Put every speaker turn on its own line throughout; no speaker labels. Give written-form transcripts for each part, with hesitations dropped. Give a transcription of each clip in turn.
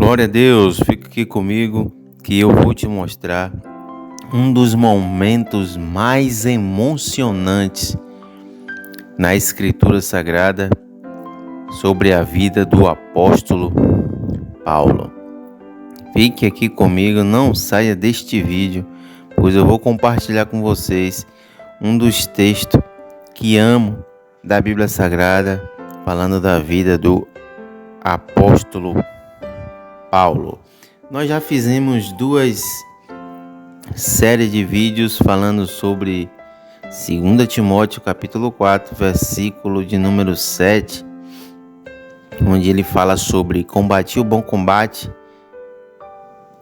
Glória a Deus, fica aqui comigo que eu vou te mostrar um dos momentos mais emocionantes na Escritura Sagrada sobre a vida do apóstolo Paulo. Fique aqui comigo, não saia deste vídeo, pois eu vou compartilhar com vocês um dos textos que amo da Bíblia Sagrada, falando da vida do apóstolo Paulo. Nós já fizemos 2 séries de vídeos falando sobre 2 Timóteo capítulo 4, versículo de número 7, onde ele fala sobre: combati o bom combate,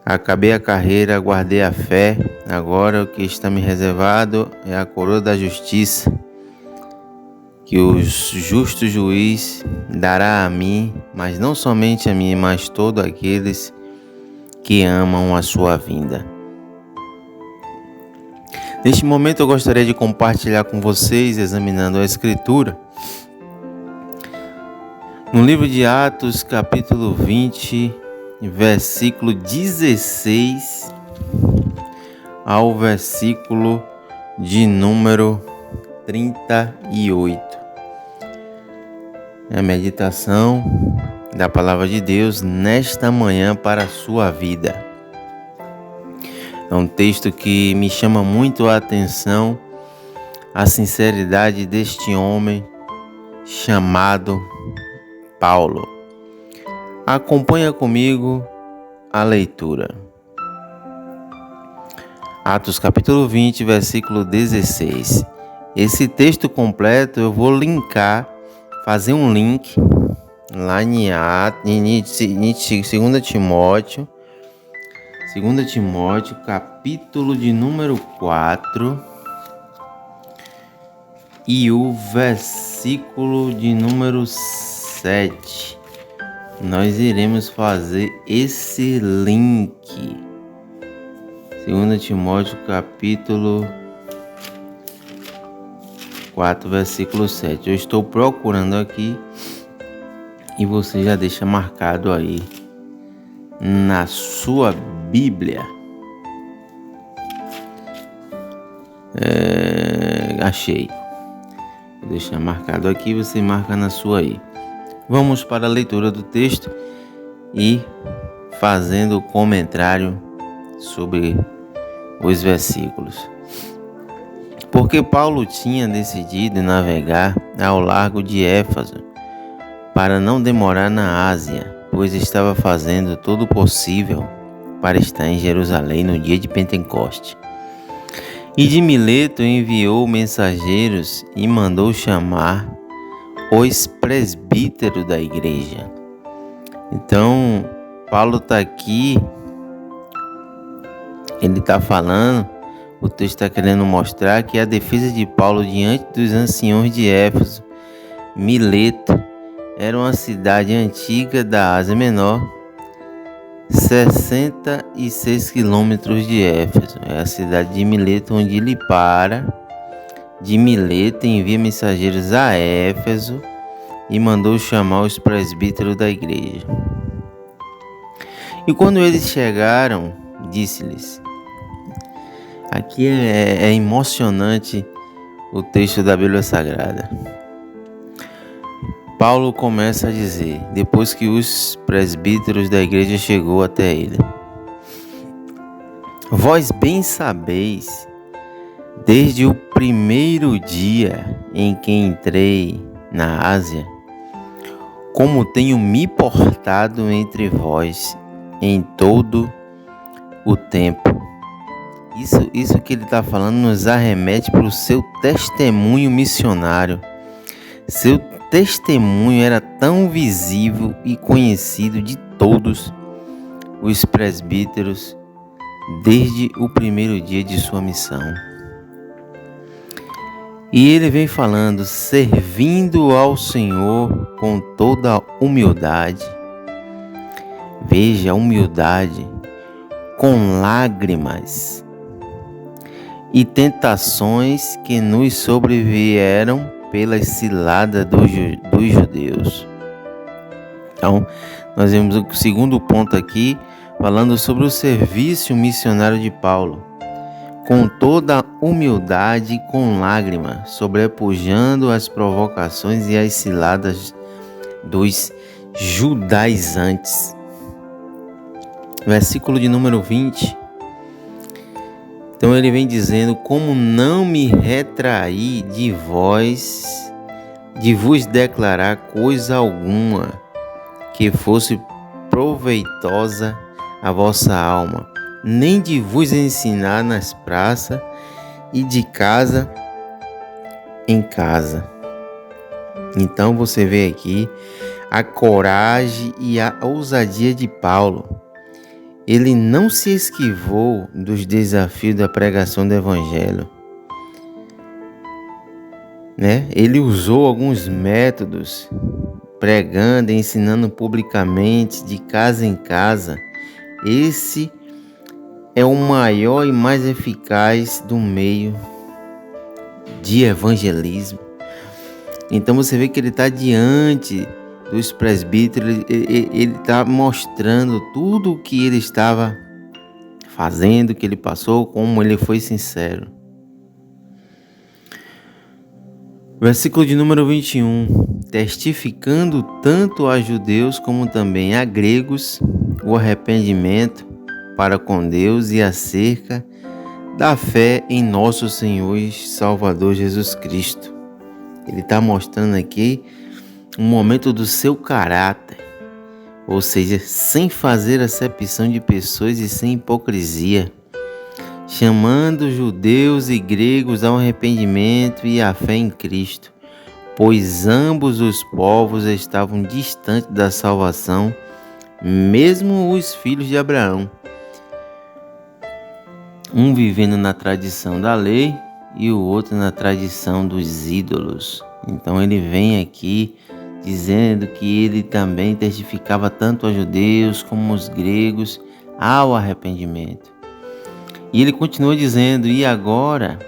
acabei a carreira, guardei a fé, agora o que está me reservado é a coroa da justiça, que o justo juiz dará a mim, mas não somente a mim, mas todos aqueles que amam a sua vinda. Neste momento eu gostaria de compartilhar com vocês, examinando a Escritura, no livro de Atos, capítulo 20, versículo 16 ao versículo de número 38. É a meditação da palavra de Deus nesta manhã para a sua vida. É um texto que me chama muito a atenção, a sinceridade deste homem chamado Paulo. Acompanha comigo a leitura. Atos capítulo 20, versículo 16. Esse texto completo eu vou linkar, fazer um link lá em 2 Timóteo, capítulo de número 4 e o versículo de número 7. Nós iremos fazer esse link. 2 Timóteo, capítulo 4, versículo 7. Eu estou procurando aqui e você já deixa marcado aí na sua Bíblia. Achei. Vou deixar marcado aqui, você marca na sua aí. Vamos para a leitura do texto e fazendo o comentário sobre os versículos. Porque Paulo tinha decidido navegar ao largo de Éfeso para não demorar na Ásia, pois estava fazendo todo o possível para estar em Jerusalém no dia de Pentecoste. E de Mileto enviou mensageiros e mandou chamar os presbíteros da igreja. Então, Paulo está aqui, ele está falando, o texto está querendo mostrar que a defesa de Paulo diante dos anciões de Éfeso. Mileto era uma cidade antiga da Ásia Menor, 66 quilômetros de Éfeso. É a cidade de Mileto, onde ele para. De Mileto envia mensageiros a Éfeso e mandou chamar os presbíteros da igreja. E quando eles chegaram, disse-lhes: aqui é emocionante o texto da Bíblia Sagrada. Paulo começa a dizer, depois que os presbíteros da igreja chegou até ele: vós bem sabeis, desde o primeiro dia em que entrei na Ásia, como tenho me portado entre vós em todo o tempo. Isso que ele está falando nos arremete para o seu testemunho missionário. Seu testemunho era tão visível e conhecido de todos os presbíteros desde o primeiro dia de sua missão. E ele vem falando, servindo ao Senhor com toda a humildade. Veja a humildade, com lágrimas e tentações que nos sobrevieram pelas ciladas dos judeus. Então, nós vemos o segundo ponto aqui, falando sobre o serviço missionário de Paulo. Com toda humildade e com lágrimas, sobrepujando as provocações e as ciladas dos judaizantes. Versículo de número 20. Então ele vem dizendo: como não me retraí de vos declarar coisa alguma que fosse proveitosa à vossa alma, nem de vos ensinar nas praças e de casa em casa. Então você vê aqui a coragem e a ousadia de Paulo. Ele não se esquivou dos desafios da pregação do Evangelho, Ele usou alguns métodos, pregando e ensinando publicamente, de casa em casa. Esse é o maior e mais eficaz do meio de evangelismo. Então você vê que ele está diante dos presbíteros, ele está mostrando tudo o que ele estava fazendo, que ele passou, como ele foi sincero. Versículo de número 21. Testificando tanto a judeus como também a gregos o arrependimento para com Deus e acerca da fé em nosso Senhor e Salvador Jesus Cristo. Ele está mostrando aqui um momento do seu caráter, ou seja, sem fazer acepção de pessoas e sem hipocrisia, chamando judeus e gregos ao arrependimento e à fé em Cristo, pois ambos os povos estavam distantes da salvação, mesmo os filhos de Abraão, um vivendo na tradição da lei e o outro na tradição dos ídolos. Então ele vem aqui dizendo que ele também testificava tanto aos judeus como aos gregos ao arrependimento. E ele continua dizendo: e agora,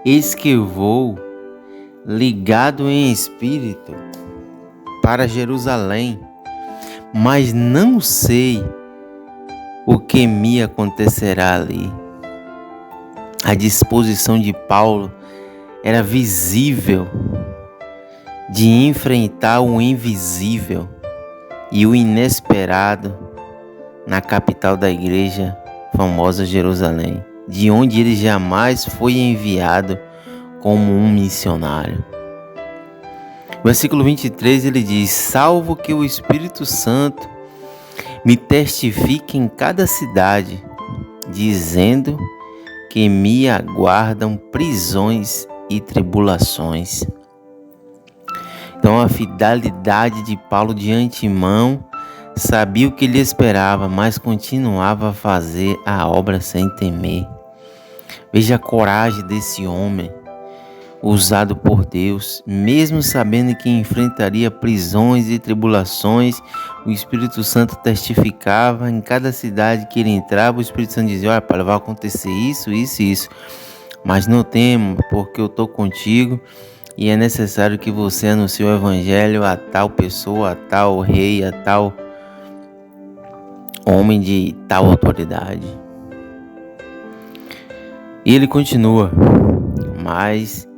eis que vou, ligado em espírito, para Jerusalém, mas não sei o que me acontecerá ali. A disposição de Paulo era visível de enfrentar o invisível e o inesperado na capital da igreja famosa Jerusalém, de onde ele jamais foi enviado como um missionário. Versículo 23 ele diz: salvo que o Espírito Santo me testifique em cada cidade, dizendo que me aguardam prisões e tribulações. Então a fidelidade de Paulo de antemão, sabia o que lhe esperava, mas continuava a fazer a obra sem temer. Veja a coragem desse homem, usado por Deus, mesmo sabendo que enfrentaria prisões e tribulações. O Espírito Santo testificava em cada cidade que ele entrava. O Espírito Santo dizia: olha, Paulo, vai acontecer isso, isso e isso, mas não temo, porque eu estou contigo e é necessário que você anuncie o Evangelho a tal pessoa, a tal rei, a tal homem de tal autoridade. E ele continua: mas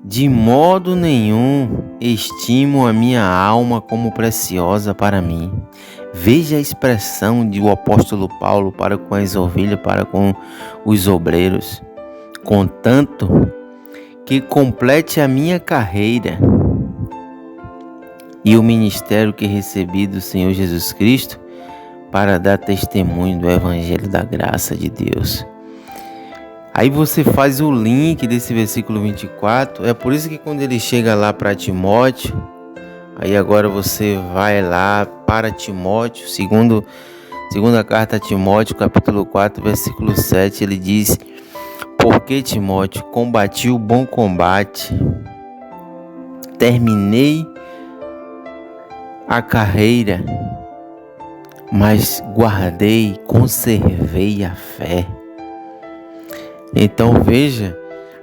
de modo nenhum estimo a minha alma como preciosa para mim. Veja a expressão do apóstolo Paulo para com as ovelhas, para com os obreiros. Contanto que complete a minha carreira e o ministério que recebi do Senhor Jesus Cristo, para dar testemunho do Evangelho da graça de Deus. Aí você faz o link desse versículo 24. É por isso que quando ele chega lá para Timóteo, aí agora você vai lá para Timóteo, segunda carta a Timóteo, capítulo 4, versículo 7, ele diz: porque, Timóteo, combati o bom combate, terminei a carreira, mas guardei, conservei a fé. Então veja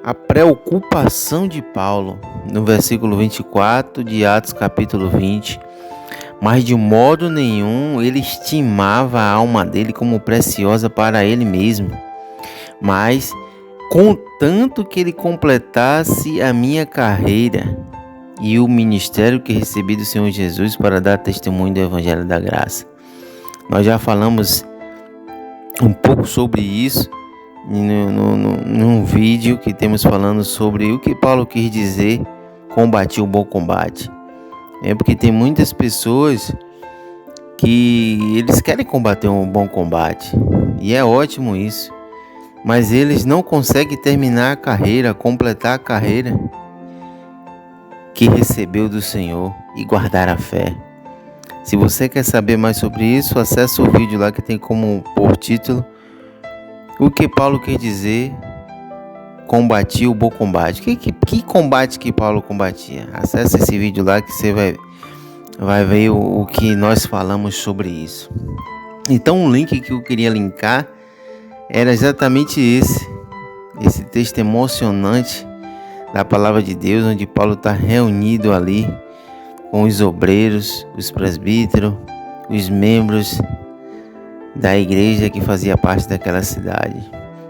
a preocupação de Paulo no versículo 24 de Atos capítulo 20. mas de modo nenhum ele estimava a alma dele como preciosa para ele mesmo, mas contanto que ele completasse a minha carreira e o ministério que recebi do Senhor Jesus para dar testemunho do Evangelho da Graça. Nós já falamos um pouco sobre isso num vídeo que temos falando sobre o que Paulo quis dizer, combati o bom combate. É porque tem muitas pessoas que eles querem combater um bom combate, e é ótimo isso, mas eles não conseguem terminar a carreira, completar a carreira que recebeu do Senhor e guardar a fé. Se você quer saber mais sobre isso, acesse o vídeo lá que tem como por título o que Paulo quer dizer, combati o bom combate. Que combate que Paulo combatia? Acesse esse vídeo lá que você vai ver o que nós falamos sobre isso. Então o link que eu queria linkar era exatamente esse texto emocionante da palavra de Deus, onde Paulo está reunido ali com os obreiros, os presbíteros, os membros da igreja que fazia parte daquela cidade.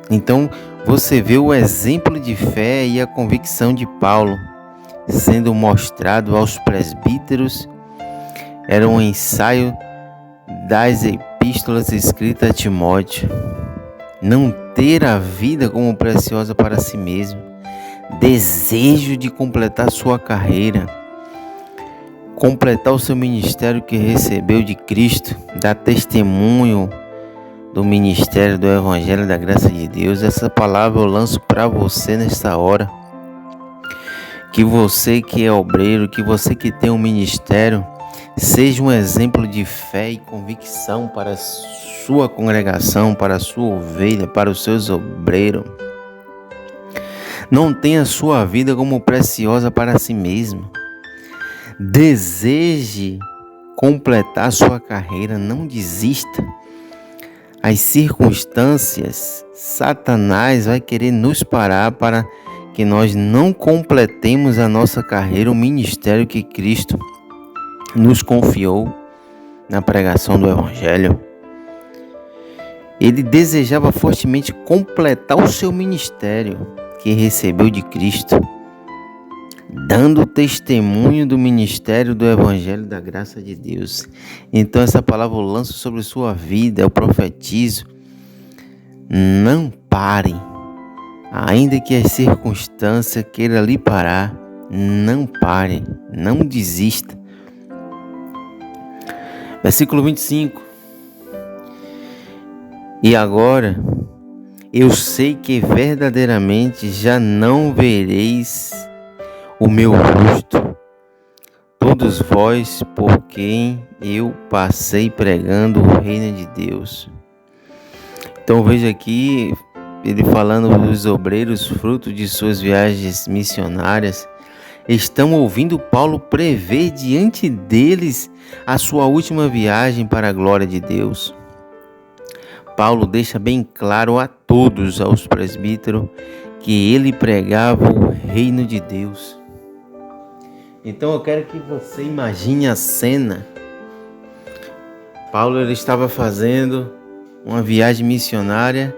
Então você vê o exemplo de fé e a convicção de Paulo sendo mostrado aos presbíteros. Era um ensaio das epístolas escritas a Timóteo. Não ter a vida como preciosa para si mesmo, desejo de completar sua carreira, completar o seu ministério que recebeu de Cristo, dar testemunho do ministério do Evangelho da Graça de Deus. Essa palavra eu lanço para você nesta hora. Que você que é obreiro, que você que tem um ministério, seja um exemplo de fé e convicção para a sua congregação, para a sua ovelha, para os seus obreiros. Não tenha sua vida como preciosa para si mesmo. Deseje completar sua carreira, não desista. As circunstâncias, Satanás vai querer nos parar para que nós não completemos a nossa carreira, o ministério que Cristo nos confiou na pregação do Evangelho. Ele desejava fortemente completar o seu ministério que recebeu de Cristo, dando testemunho do ministério do Evangelho da Graça de Deus. Então essa palavra eu lanço sobre sua vida, eu profetizo. Não parem, ainda que as circunstâncias queiram lhe parar, não parem, não desista. Versículo 25. E agora eu sei que verdadeiramente já não vereis o meu rosto, todos vós por quem eu passei pregando o reino de Deus. Então veja aqui ele falando dos obreiros, fruto de suas viagens missionárias, estão ouvindo Paulo prever diante deles a sua última viagem para a glória de Deus. Paulo deixa bem claro a todos, aos presbíteros, que ele pregava o reino de Deus. Então eu quero que você imagine a cena. Paulo ele estava fazendo uma viagem missionária,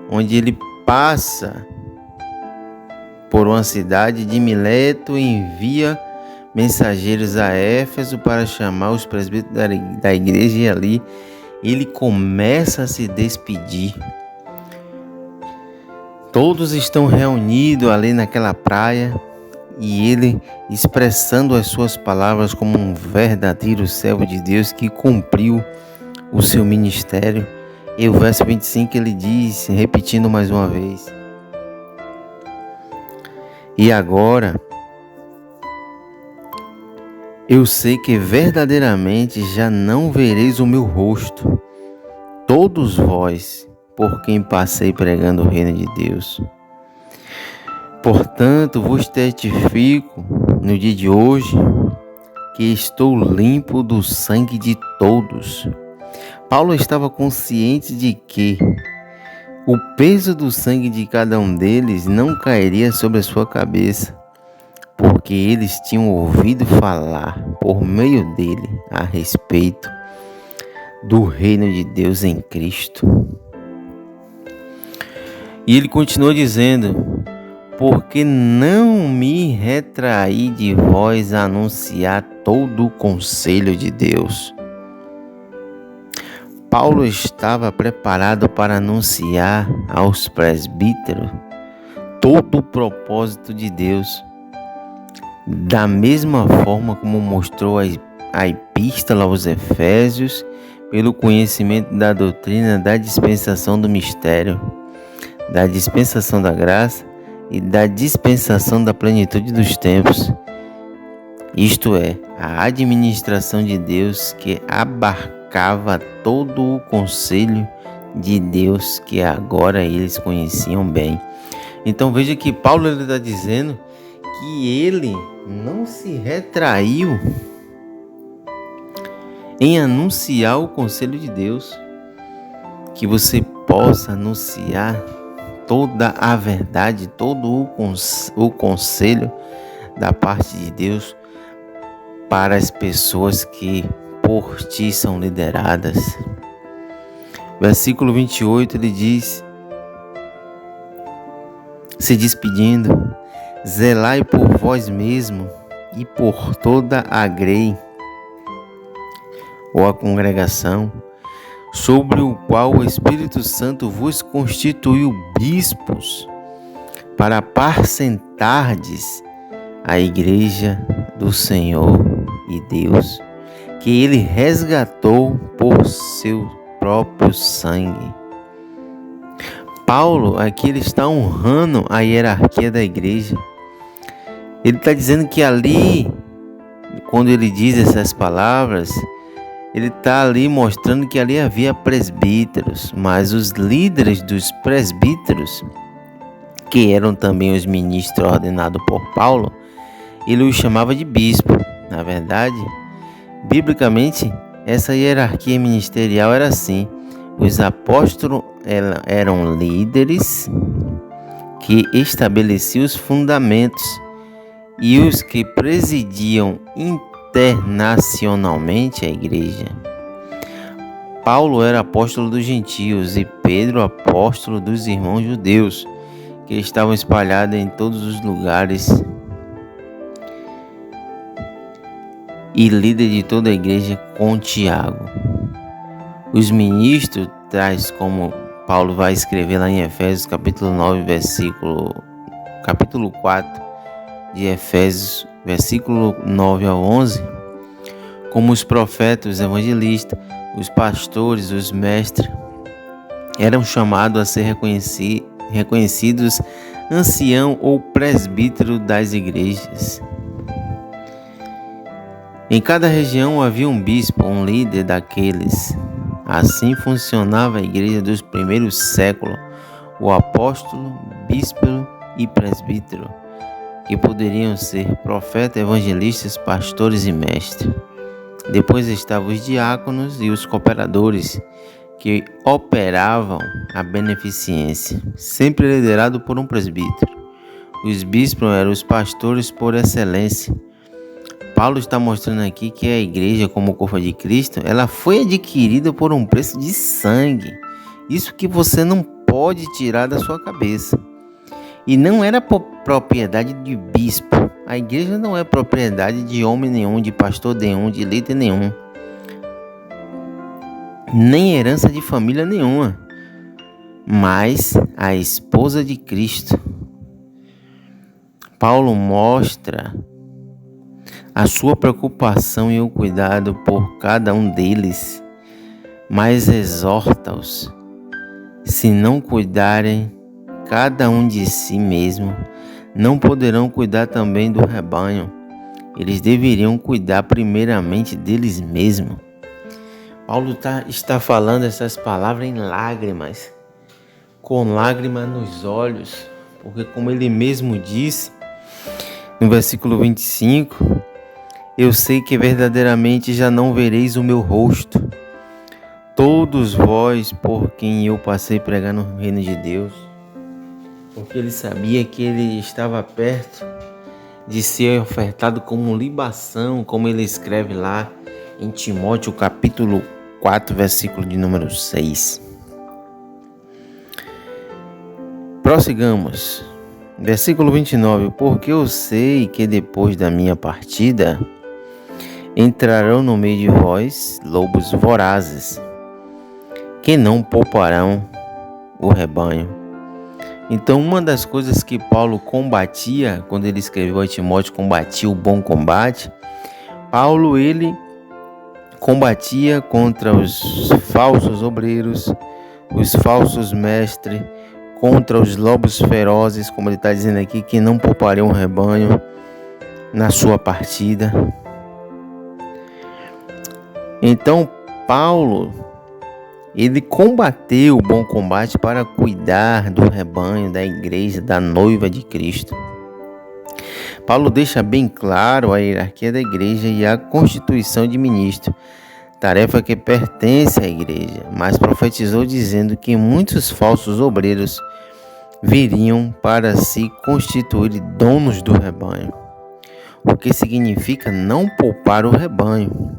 onde ele passa por uma cidade de Mileto e envia mensageiros a Éfeso para chamar os presbíteros da igreja, e ali ele começa a se despedir. Todos estão reunidos ali naquela praia e ele expressando as suas palavras como um verdadeiro servo de Deus que cumpriu o seu ministério. E o verso 25 ele diz, repetindo mais uma vez: e agora eu sei que verdadeiramente já não vereis o meu rosto, todos vós por quem passei pregando o reino de Deus. Portanto, vos testifico no dia de hoje que estou limpo do sangue de todos. Paulo estava consciente de que o peso do sangue de cada um deles não cairia sobre a sua cabeça, porque eles tinham ouvido falar por meio dele a respeito do reino de Deus em Cristo. E ele continuou dizendo: porque não me retraí de vós a anunciar todo o conselho de Deus. Paulo estava preparado para anunciar aos presbíteros todo o propósito de Deus, da mesma forma como mostrou a epístola aos Efésios, pelo conhecimento da doutrina da dispensação do mistério, da dispensação da graça e da dispensação da plenitude dos tempos. Isto é, a administração de Deus que abarcava todo o conselho de Deus que agora eles conheciam bem. Então veja que Paulo está dizendo que ele não se retraiu em anunciar o conselho de Deus, que você possa anunciar toda a verdade, todo o conselho da parte de Deus para as pessoas que por ti são lideradas. Versículo 28, ele diz, se despedindo: zelai por vós mesmo e por toda a grei ou a congregação, sobre o qual o Espírito Santo vos constituiu bispos, para apacentardes a igreja do Senhor e Deus, que ele resgatou por seu próprio sangue. Paulo aqui ele está honrando a hierarquia da igreja. Ele está dizendo que ali, quando ele diz essas palavras, ele está ali mostrando que ali havia presbíteros, mas os líderes dos presbíteros, que eram também os ministros ordenados por Paulo, ele os chamava de bispo. Na verdade, biblicamente, essa hierarquia ministerial era assim: os apóstolos eram líderes que estabeleciam os fundamentos, e os que presidiam internacionalmente a igreja. Paulo era apóstolo dos gentios e Pedro apóstolo dos irmãos judeus, que estavam espalhados em todos os lugares, e líder de toda a igreja com Tiago. Os ministros, tais como Paulo vai escrever lá em Efésios capítulo 9, capítulo 4 de Efésios, versículo 9 ao 11, como os profetas, os evangelistas, os pastores, os mestres, eram chamados a ser reconhecidos ancião ou presbítero das igrejas. Em cada região havia um bispo, um líder daqueles. Assim funcionava a igreja dos primeiros séculos: o apóstolo, bispo e presbítero, que poderiam ser profetas, evangelistas, pastores e mestres. Depois estavam os diáconos e os cooperadores, que operavam a beneficência, sempre liderado por um presbítero. Os bispos eram os pastores por excelência. Paulo está mostrando aqui que a igreja, como corpo de Cristo, ela foi adquirida por um preço de sangue. Isso que você não pode tirar da sua cabeça. E não era propriedade de bispo. A igreja não é propriedade de homem nenhum, de pastor nenhum, de líder nenhum, nem herança de família nenhuma, mas a esposa de Cristo. Paulo mostra a sua preocupação e o cuidado por cada um deles, mas exorta-os: se não cuidarem cada um de si mesmo, não poderão cuidar também do rebanho. Eles deveriam cuidar primeiramente deles mesmos. Paulo está falando essas palavras em lágrimas, com lágrimas nos olhos, porque como ele mesmo disse no versículo 25, eu sei que verdadeiramente já não vereis o meu rosto, todos vós por quem eu passei pregar no reino de Deus. Porque ele sabia que ele estava perto de ser ofertado como libação, como ele escreve lá em Timóteo capítulo 4, versículo de número 6. Prossigamos. Versículo 29. Porque eu sei que depois da minha partida entrarão no meio de vós lobos vorazes, que não pouparão o rebanho. Então, uma das coisas que Paulo combatia, quando ele escreveu a Timóteo, combatia o bom combate, Paulo, ele combatia contra os falsos obreiros, os falsos mestres, contra os lobos ferozes, como ele está dizendo aqui, que não poupariam o rebanho na sua partida. Então, Paulo, ele combateu o bom combate para cuidar do rebanho, da igreja, da noiva de Cristo. Paulo deixa bem claro a hierarquia da igreja e a constituição de ministro, tarefa que pertence à igreja, mas profetizou dizendo que muitos falsos obreiros viriam para se constituir donos do rebanho, o que significa não poupar o rebanho.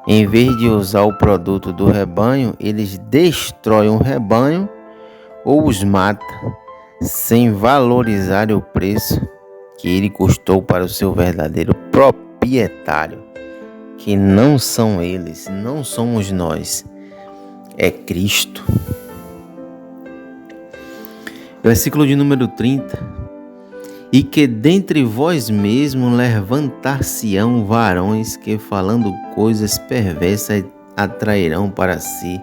Em vez de usar o produto do rebanho, eles destroem o rebanho ou os matam, sem valorizar o preço que ele custou para o seu verdadeiro proprietário, que não são eles, não somos nós, é Cristo. Versículo de número 30. E que dentre vós mesmos levantar-se-ão varões que falando coisas perversas atrairão para si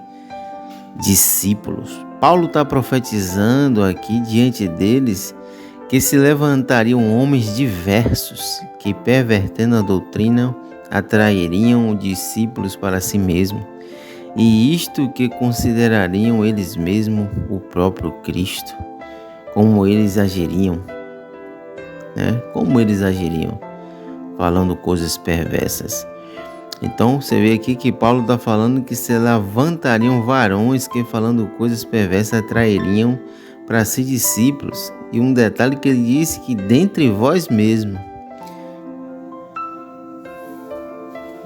discípulos. Paulo está profetizando aqui diante deles que se levantariam homens diversos que, pervertendo a doutrina, atrairiam discípulos para si mesmo, e isto que considerariam eles mesmos o próprio Cristo, como eles agiriam. Como eles agiriam, falando coisas perversas. Então você vê aqui que Paulo está falando que se levantariam varões que falando coisas perversas atrairiam para si discípulos. E um detalhe que ele disse, que dentre vós mesmos.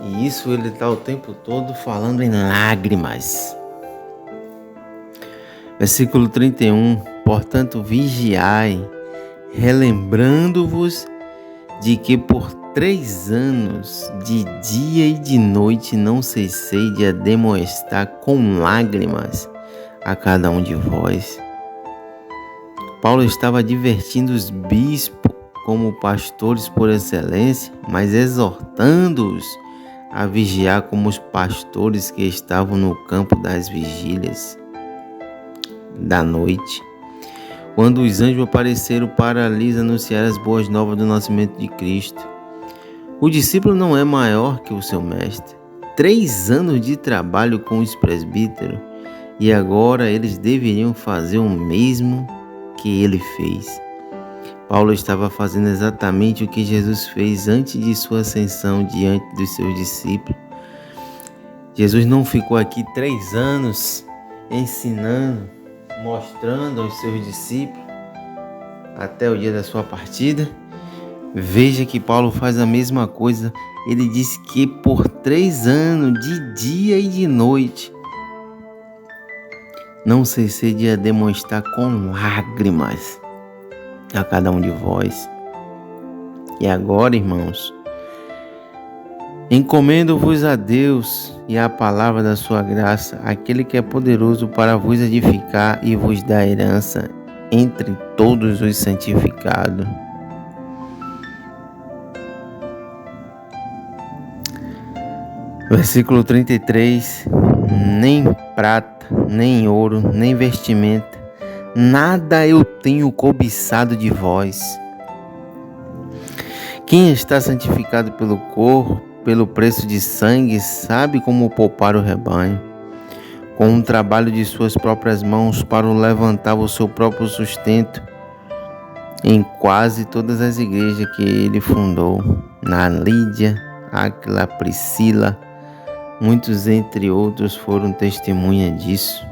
E isso ele está o tempo todo falando em lágrimas. Versículo 31. Portanto, vigiai, relembrando-vos de que por 3 anos, de dia e de noite, não cessei de admoestar com lágrimas a cada um de vós. Paulo estava advertindo os bispos como pastores por excelência, mas exortando-os a vigiar como os pastores que estavam no campo das vigílias da noite, quando os anjos apareceram para lhes anunciar as boas novas do nascimento de Cristo. O discípulo não é maior que o seu mestre. 3 anos de trabalho com os presbíteros, e agora eles deveriam fazer o mesmo que ele fez. Paulo estava fazendo exatamente o que Jesus fez antes de sua ascensão diante dos seus discípulos. Jesus não ficou aqui 3 anos ensinando, mostrando aos seus discípulos até o dia da sua partida. Veja que Paulo faz a mesma coisa. Ele diz que por 3 anos, de dia e de noite, não cessei de demonstrar com lágrimas a cada um de vós. E agora, irmãos, encomendo-vos a Deus e à palavra da sua graça, aquele que é poderoso para vos edificar e vos dar herança entre todos os santificados. Versículo 33. Nem prata, nem ouro, nem vestimenta, nada eu tenho cobiçado de vós. Quem está santificado pelo corpo, pelo preço de sangue, sabe como poupar o rebanho, com o trabalho de suas próprias mãos, para o levantar o seu próprio sustento, em quase todas as igrejas que ele fundou, na Lídia, Áquila, Priscila, muitos entre outros foram testemunha disso.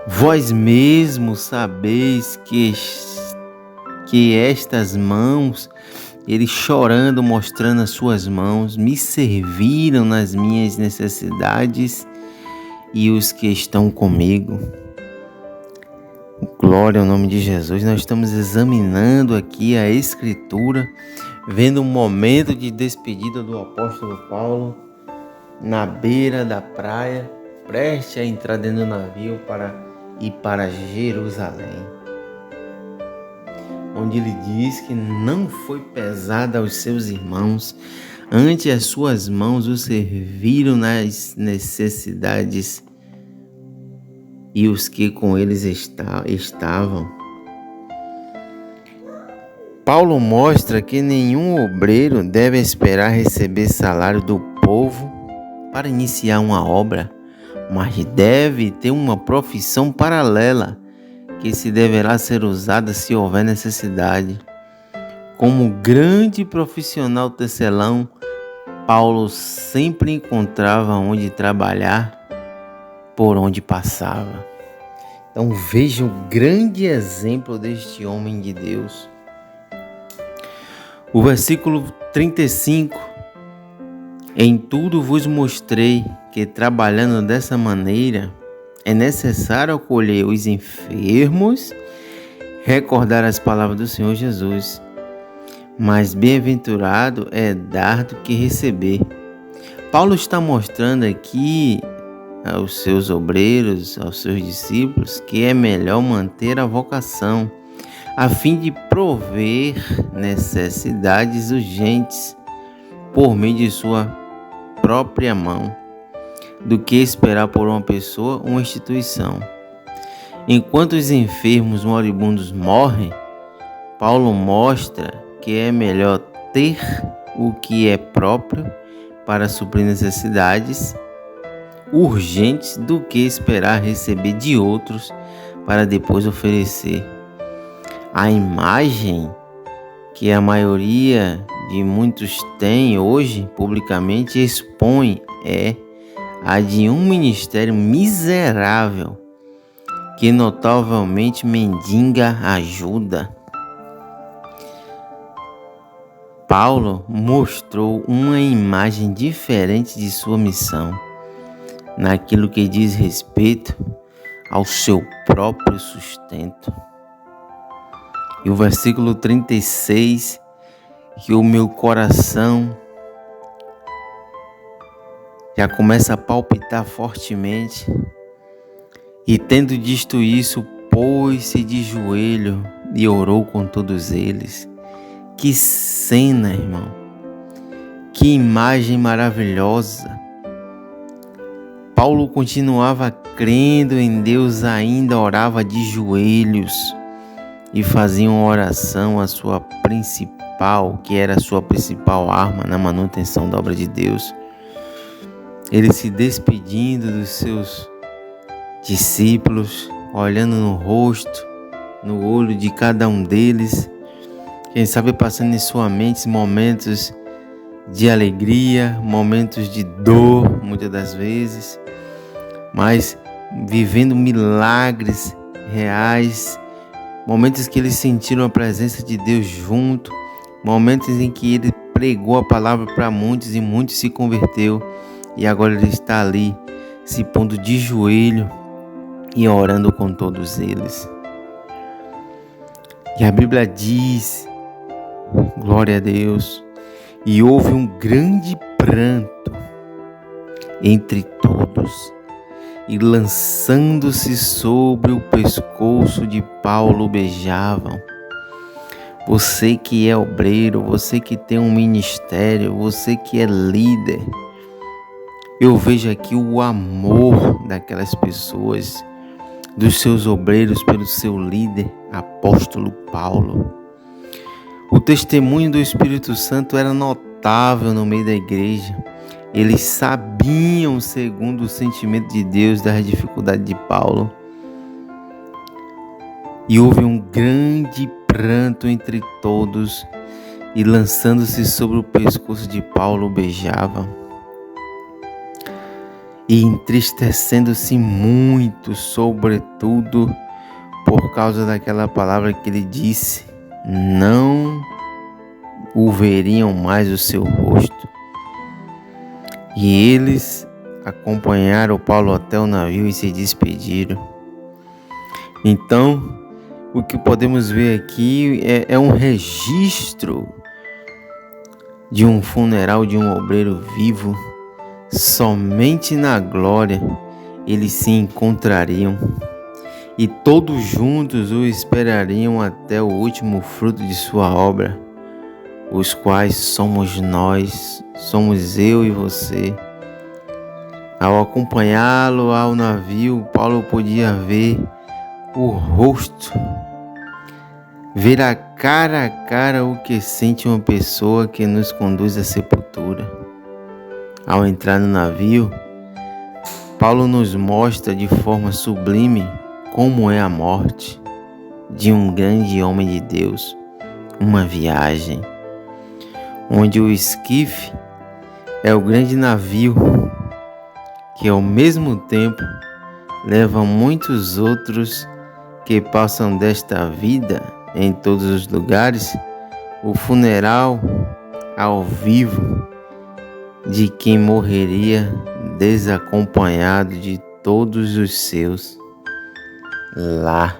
Vós mesmos sabeis que porque estas mãos, ele chorando, mostrando as suas mãos, me serviram nas minhas necessidades e os que estão comigo. Glória ao nome de Jesus. Nós estamos examinando aqui a Escritura, vendo um momento de despedida do apóstolo Paulo na beira da praia, prestes a entrar dentro do navio para ir para Jerusalém, onde ele diz que não foi pesada aos seus irmãos, antes as suas mãos o serviram nas necessidades e os que com eles estavam. Paulo mostra que nenhum obreiro deve esperar receber salário do povo para iniciar uma obra, mas deve ter uma profissão paralela que se deverá ser usada se houver necessidade. Como grande profissional tecelão, Paulo sempre encontrava onde trabalhar por onde passava. Então veja o grande exemplo deste homem de Deus. O versículo 35: em tudo vos mostrei que trabalhando dessa maneira é necessário acolher os enfermos, recordar as palavras do Senhor Jesus. Mas bem-aventurado é dar do que receber. Paulo está mostrando aqui aos seus obreiros, aos seus discípulos, que é melhor manter a vocação, a fim de prover necessidades urgentes por meio de sua própria mão, do que esperar por uma pessoa ou uma instituição. Enquanto os enfermos moribundos morrem, Paulo mostra que é melhor ter o que é próprio para suprir necessidades urgentes do que esperar receber de outros para depois oferecer. A imagem que a maioria de muitos tem hoje publicamente expõe a de um ministério miserável que notavelmente mendiga ajuda. Paulo mostrou uma imagem diferente de sua missão, naquilo que diz respeito ao seu próprio sustento. E o versículo 36, que o meu coração já começa a palpitar fortemente. E tendo dito isso, pôs-se de joelho e orou com todos eles. Que cena, irmão! Que imagem maravilhosa! Paulo continuava crendo em Deus, ainda orava de joelhos e fazia uma oração, a sua principal, que era a sua principal arma na manutenção da obra de Deus. Ele se despedindo dos seus discípulos, olhando no rosto, no olho de cada um deles, quem sabe passando em sua mente momentos de alegria, momentos de dor, muitas das vezes, mas vivendo milagres reais, momentos que eles sentiram a presença de Deus junto, momentos em que ele pregou a palavra para muitos e muitos se converteu, e agora ele está ali se pondo de joelho e orando com todos eles. E a Bíblia diz, glória a Deus, e houve um grande pranto entre todos, e lançando-se sobre o pescoço de Paulo beijavam. Você que é obreiro, você que tem um ministério, você que é líder, eu vejo aqui o amor daquelas pessoas, dos seus obreiros pelo seu líder, apóstolo Paulo. O testemunho do Espírito Santo era notável no meio da igreja. Eles sabiam, segundo o sentimento de Deus, das dificuldades de Paulo. E houve um grande pranto entre todos, e lançando-se sobre o pescoço de Paulo, beijavam. E entristecendo-se muito, sobretudo por causa daquela palavra que ele disse, não o veriam mais o seu rosto. E eles acompanharam Paulo até o navio e se despediram. Então, o que podemos ver aqui é um registro de um funeral de um obreiro vivo. Somente na glória eles se encontrariam e todos juntos o esperariam até o último fruto de sua obra, os quais somos nós, somos eu e você. Ao acompanhá-lo ao navio, Paulo podia ver o rosto, ver a cara o que sente uma pessoa que nos conduz à sepultura. Ao entrar no navio, Paulo nos mostra de forma sublime como é a morte de um grande homem de Deus, uma viagem, onde o esquife é o grande navio que ao mesmo tempo leva muitos outros que passam desta vida em todos os lugares, o funeral ao vivo de quem morreria desacompanhado de todos os seus lá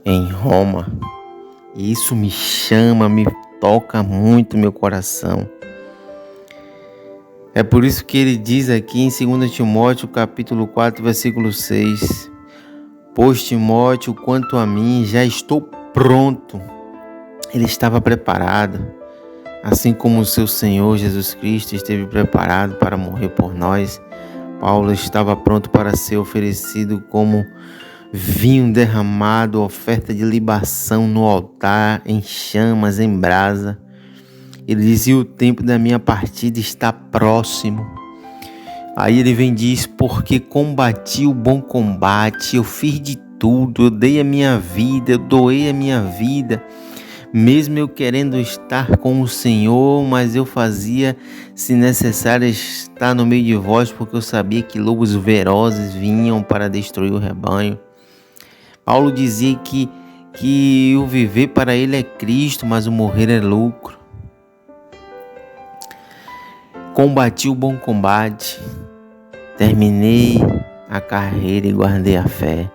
em Roma. E isso me toca muito meu coração. É por isso que ele diz aqui em 2 Timóteo capítulo 4, versículo 6: Pois Timóteo, quanto a mim, já estou pronto. Ele estava preparado, assim como o seu Senhor Jesus Cristo esteve preparado para morrer por nós. Paulo estava pronto para ser oferecido como vinho derramado, oferta de libação no altar, em chamas, em brasa. Ele dizia: o tempo da minha partida está próximo. Aí ele vem e diz: porque combati o bom combate, eu fiz de tudo, eu dei a minha vida, eu doei a minha vida, mesmo eu querendo estar com o Senhor, mas eu fazia, se necessário, estar no meio de vós, porque eu sabia que lobos ferozes vinham para destruir o rebanho. Paulo dizia que o viver para ele é Cristo, mas o morrer é lucro. Combati o bom combate, terminei a carreira e guardei a fé.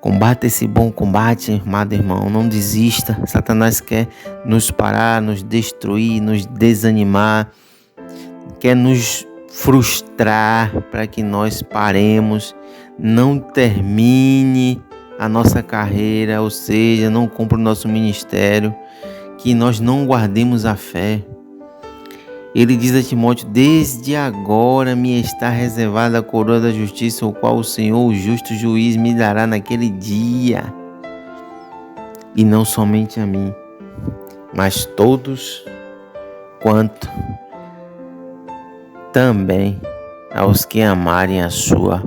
Combata esse bom combate, amado irmão, não desista. Satanás quer nos parar, nos destruir, nos desanimar, quer nos frustrar para que nós paremos, não termine a nossa carreira, ou seja, não cumpra o nosso ministério, que nós não guardemos a fé. Ele diz a Timóteo: desde agora me está reservada a coroa da justiça, o qual o Senhor, o justo juiz, me dará naquele dia. E não somente a mim, mas todos quanto também aos que amarem a sua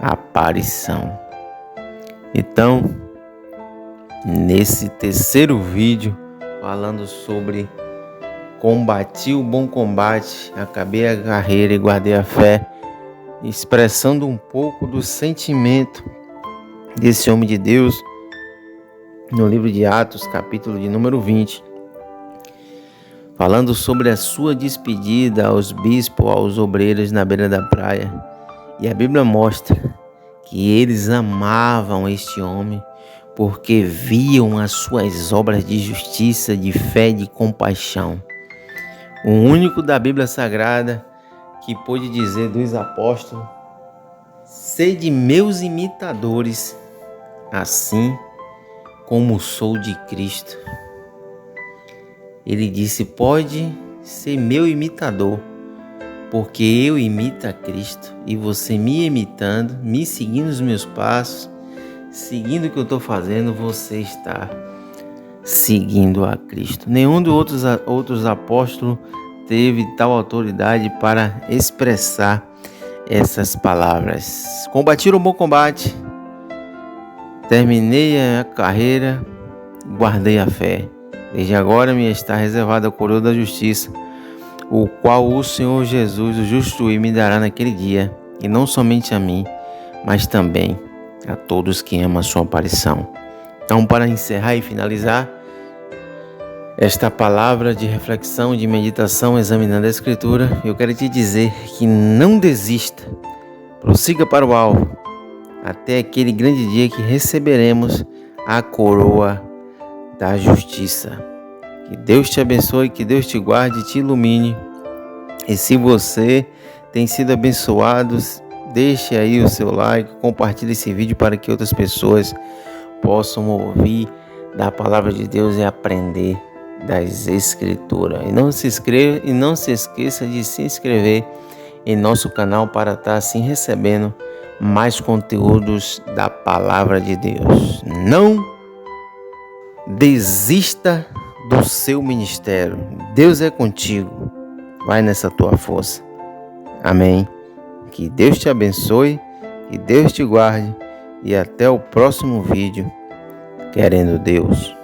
aparição. Então, nesse terceiro vídeo, falando sobre combati o bom combate, acabei a carreira e guardei a fé, expressando um pouco do sentimento desse homem de Deus, no livro de Atos, capítulo de número 20, falando sobre a sua despedida aos bispos, aos obreiros na beira da praia. E a Bíblia mostra que eles amavam este homem, porque viam as suas obras de justiça, de fé, de compaixão. O único da Bíblia Sagrada que pôde dizer dos apóstolos: sede meus imitadores, assim como sou de Cristo. Ele disse: pode ser meu imitador, porque eu imito a Cristo, e você me imitando, me seguindo os meus passos, seguindo o que eu estou fazendo, você está seguindo a Cristo. Nenhum dos outros apóstolos teve tal autoridade para expressar essas palavras. Combati o bom combate, terminei a carreira, guardei a fé. Desde agora me está reservada a coroa da justiça, o qual o Senhor Jesus, o justo juiz, me dará naquele dia, e não somente a mim, mas também a todos que amam a sua aparição. Então, para encerrar e finalizar, esta palavra de reflexão, de meditação, examinando a Escritura. Eu quero te dizer que não desista, prossiga para o alvo, até aquele grande dia que receberemos a coroa da justiça. Que Deus te abençoe, que Deus te guarde, te ilumine. E se você tem sido abençoado, deixe aí o seu like, compartilhe esse vídeo para que outras pessoas possam ouvir da palavra de Deus e aprender das Escrituras. E não se esqueça de se inscrever em nosso canal para estar assim recebendo mais conteúdos da palavra de Deus. Não desista do seu ministério. Deus é contigo. Vai nessa tua força. Amém. Que Deus te abençoe, que Deus te guarde e até o próximo vídeo, querendo Deus.